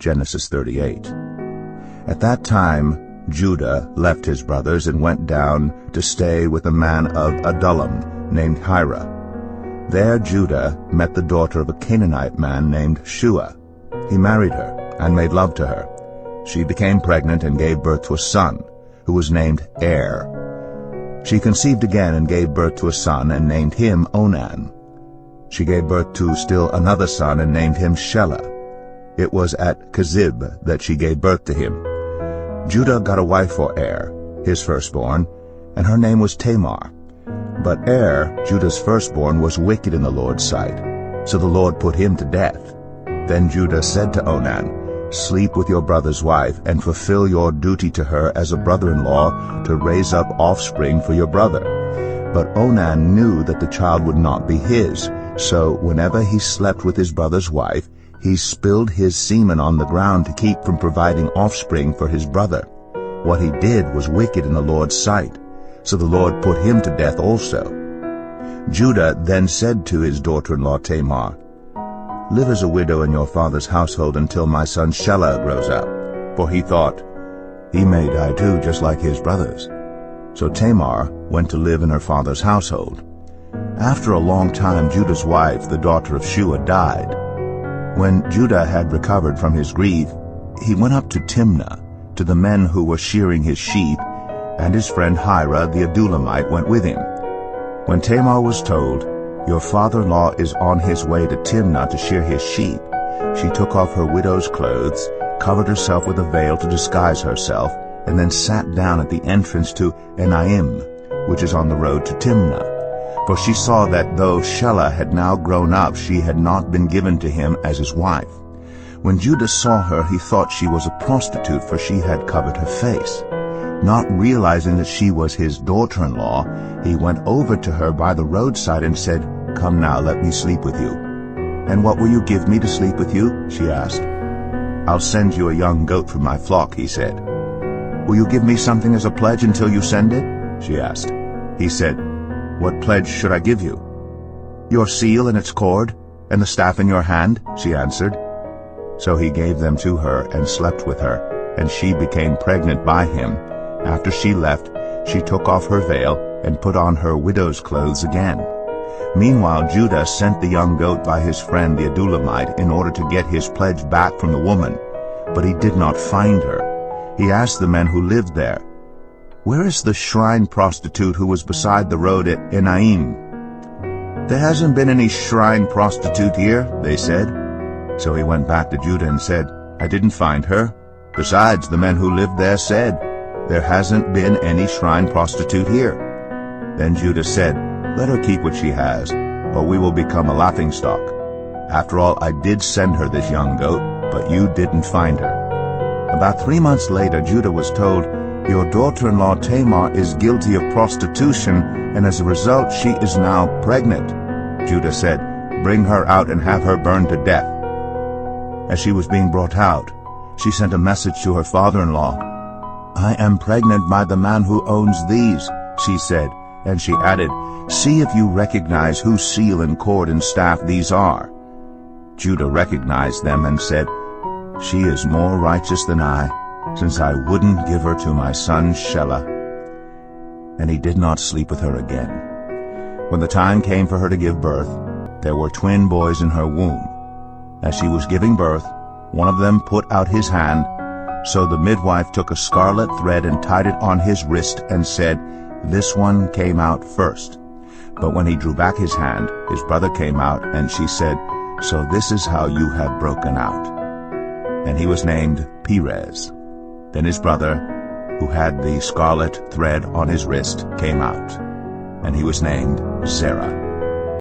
Genesis 38. At that time Judah left his brothers and went down to stay with a man of Adullam named Hira. There Judah met the daughter of a Canaanite man named Shua. He married her and made love to her. She became pregnant and gave birth to a son, who was named Er. She conceived again and gave birth to a son and named him Onan. She gave birth to still another son and named him Shelah. It was at Kezib that she gave birth to him. Judah got a wife for Er, his firstborn, and her name was Tamar. But Er, Judah's firstborn, was wicked in the Lord's sight, so the Lord put him to death. Then Judah said to Onan, "Sleep with your brother's wife, and fulfill your duty to her as a brother-in-law to raise up offspring for your brother." But Onan knew that the child would not be his, so whenever he slept with his brother's wife, he spilled his semen on the ground to keep from providing offspring for his brother. What he did was wicked in the Lord's sight, so the Lord put him to death also. Judah then said to his daughter-in-law Tamar, "Live as a widow in your father's household until my son Shelah grows up." For he thought, "He may die too, just like his brothers." So Tamar went to live in her father's household. After a long time Judah's wife, the daughter of Shua, died. When Judah had recovered from his grief, he went up to Timnah, to the men who were shearing his sheep, and his friend Hira the Adullamite went with him. When Tamar was told, "Your father-in-law is on his way to Timnah to shear his sheep," she took off her widow's clothes, covered herself with a veil to disguise herself, and then sat down at the entrance to Enaim, which is on the road to Timnah. For she saw that though Shelah had now grown up, she had not been given to him as his wife. When Judah saw her, he thought she was a prostitute, for she had covered her face. Not realizing that she was his daughter-in-law, he went over to her by the roadside and said, "Come now, let me sleep with you." "And what will you give me to sleep with you?" she asked. "I'll send you a young goat from my flock," he said. "Will you give me something as a pledge until you send it?" she asked. He said, "What pledge should I give you?" "Your seal and its cord, and the staff in your hand," she answered. So he gave them to her and slept with her, and she became pregnant by him. After she left, she took off her veil and put on her widow's clothes again. Meanwhile Judah sent the young goat by his friend the Adullamite in order to get his pledge back from the woman, but he did not find her. He asked the men who lived there, "Where is the shrine prostitute who was beside the road at Enaim?" "There hasn't been any shrine prostitute here," they said. So he went back to Judah and said, "I didn't find her. Besides, the men who lived there said, 'There hasn't been any shrine prostitute here.'" Then Judah said, "Let her keep what she has, or we will become a laughingstock. After all, I did send her this young goat, but you didn't find her." About 3 months later, Judah was told, "Your daughter-in-law Tamar is guilty of prostitution, and as a result she is now pregnant." Judah said, "Bring her out and have her burned to death." As she was being brought out, she sent a message to her father-in-law. "I am pregnant by the man who owns these," she said, and she added, "See if you recognize whose seal and cord and staff these are." Judah recognized them and said, "She is more righteous than I, since I wouldn't give her to my son Shelah." And he did not sleep with her again. When the time came for her to give birth, there were twin boys in her womb. As she was giving birth, one of them put out his hand, so the midwife took a scarlet thread and tied it on his wrist and said, "This one came out first." But when he drew back his hand, his brother came out, and she said, "So this is how you have broken out." And he was named Perez. Then his brother, who had the scarlet thread on his wrist, came out, and he was named Zerah.